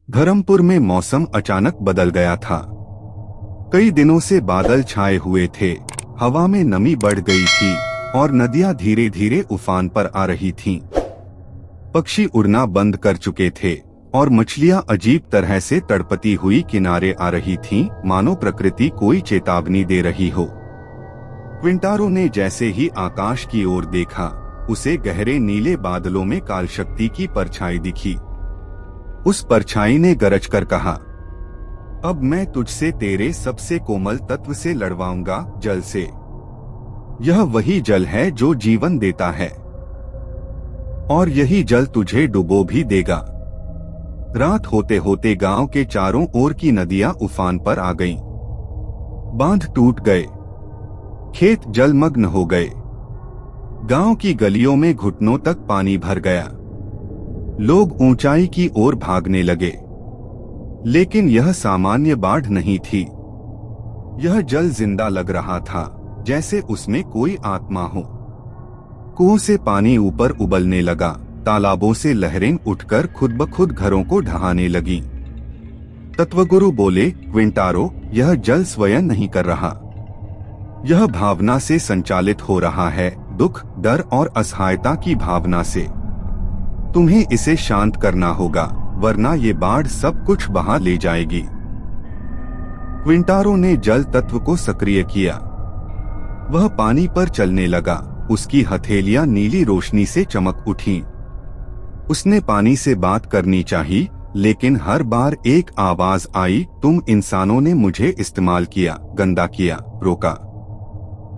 धर्मपुर में मौसम अचानक बदल गया था। कई दिनों से बादल छाए हुए थे, हवा में नमी बढ़ गई थी और नदियां धीरे धीरे उफान पर आ रही थीं। पक्षी उड़ना बंद कर चुके थे और मछलियां अजीब तरह से तड़पती हुई किनारे आ रही थीं, मानो प्रकृति कोई चेतावनी दे रही हो। क्विंटारो ने जैसे ही आकाश की ओर देखा, उसे गहरे नीले बादलों में काल शक्ति की परछाई दिखी। उस परछाई ने गरज कर कहा, अब मैं तुझसे तेरे सबसे कोमल तत्व से लड़वाऊंगा, जल से। यह वही जल है जो जीवन देता है और यही जल तुझे डुबो भी देगा। रात होते होते गांव के चारों ओर की नदियां उफान पर आ गईं। बांध टूट गए, खेत जलमग्न हो गए, गांव की गलियों में घुटनों तक पानी भर गया। लोग ऊंचाई की ओर भागने लगे, लेकिन यह सामान्य बाढ़ नहीं थी। यह जल जिंदा लग रहा था, जैसे उसमें कोई आत्मा हो। कुओं से पानी ऊपर उबलने लगा, तालाबों से लहरें उठकर खुद ब खुद घरों को ढहाने लगीं। तत्वगुरु बोले, क्विंटारो, यह जल स्वयं नहीं कर रहा, यह भावना से संचालित हो रहा है, दुख, डर और असहायता की भावना से। तुम्हें इसे शांत करना होगा, वरना ये बाढ़ सब कुछ बहा ले जाएगी। क्विंटारो ने जल तत्व को सक्रिय किया। वह पानी पर चलने लगा, उसकी हथेलियां नीली रोशनी से चमक उठीं। उसने पानी से बात करनी चाहिए, लेकिन हर बार एक आवाज आई, तुम इंसानों ने मुझे इस्तेमाल किया, गंदा किया, रोका।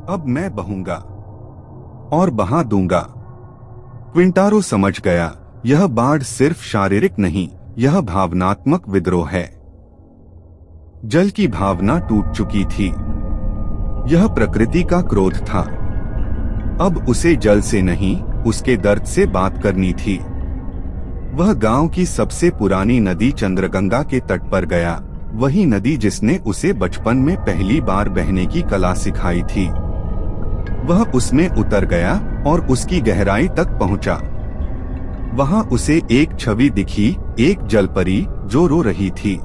अब मैं बहूंगा और बहा दूंगा। क्विंटारो समझ गया, यह बाढ़ सिर्फ शारीरिक नहीं, यह भावनात्मक विद्रोह है। जल की भावना टूट चुकी थी। यह प्रकृति का क्रोध था। अब उसे जल से नहीं, उसके दर्द से बात करनी थी। वह गांव की सबसे पुरानी नदी चंद्रगंगा के तट पर गया, वही नदी जिसने उसे बचपन में पहली बार बहने की कला सिखाई थी। वह उसमें उतर गया और उसकी गहराई तक पहुंचा। वहां उसे एक छवि दिखी, एक जलपरी जो रो रही थी।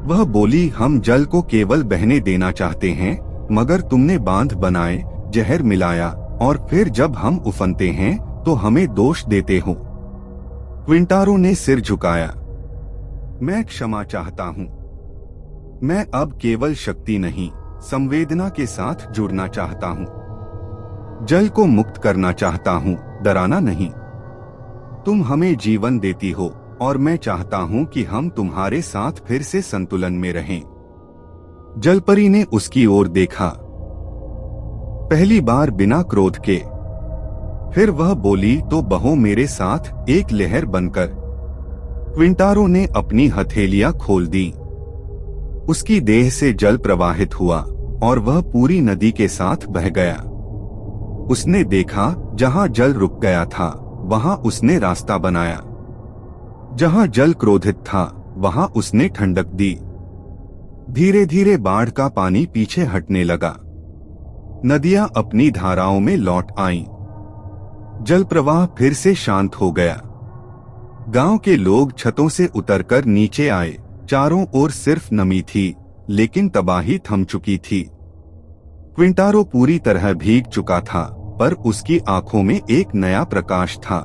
वह बोली, हम जल को केवल बहने देना चाहते हैं, मगर तुमने बांध बनाए, जहर मिलाया और फिर जब हम उफनते हैं तो हमें दोष देते हो। क्विंटारो ने सिर झुकाया। मैं क्षमा चाहता हूँ। मैं अब केवल शक्ति नहीं, संवेदना के साथ जुड़ना चाहता हूँ। जल को मुक्त करना चाहता हूँ, डराना नहीं। तुम हमें जीवन देती हो और मैं चाहता हूँ कि हम तुम्हारे साथ फिर से संतुलन में रहें। जलपरी ने उसकी ओर देखा, पहली बार बिना क्रोध के। फिर वह बोली, तो बहो मेरे साथ एक लहर बनकर। क्विंटारो ने अपनी हथेलियां खोल दी। उसकी देह से जल प्रवाहित हुआ और वह पूरी नदी के साथ बह गया। उसने देखा, जहां जल रुक गया था वहां उसने रास्ता बनाया। जहां जल क्रोधित था वहां उसने ठंडक दी। धीरे धीरे बाढ़ का पानी पीछे हटने लगा। नदियां अपनी धाराओं में लौट आईं। जल प्रवाह फिर से शांत हो गया। गांव के लोग छतों से उतरकर नीचे आए। चारों ओर सिर्फ नमी थी, लेकिन तबाही थम चुकी थी। क्विंटारो पूरी तरह भीग चुका था, पर उसकी आंखों में एक नया प्रकाश था।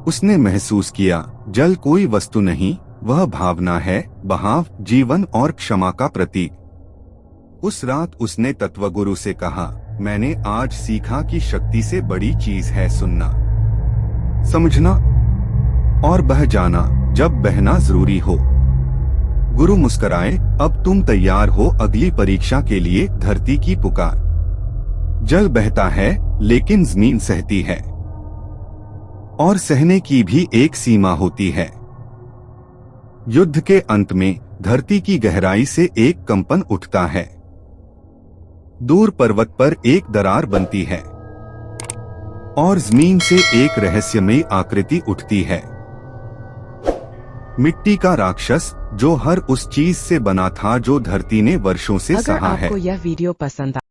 उसने महसूस किया, जल कोई वस्तु नहीं, वह भावना है, बहाव, जीवन और क्षमा का प्रतीक। उस रात उसने तत्वगुरु से कहा, मैंने आज सीखा कि शक्ति से बड़ी चीज है सुनना, समझना और बह जाना जब बहना जरूरी हो। गुरु मुस्कुराए, अब तुम तैयार हो अगली परीक्षा के लिए, धरती की पुकार। जल बहता है लेकिन जमीन सहती है, और सहने की भी एक सीमा होती है। युद्ध के अंत में धरती की गहराई से एक कंपन उठता है। दूर पर्वत पर एक दरार बनती है और जमीन से एक रहस्यमयी आकृति उठती है। मिट्टी का राक्षस जो हर उस चीज से बना था जो धरती ने वर्षों से सहा है। अगर आपको यह वीडियो पसंद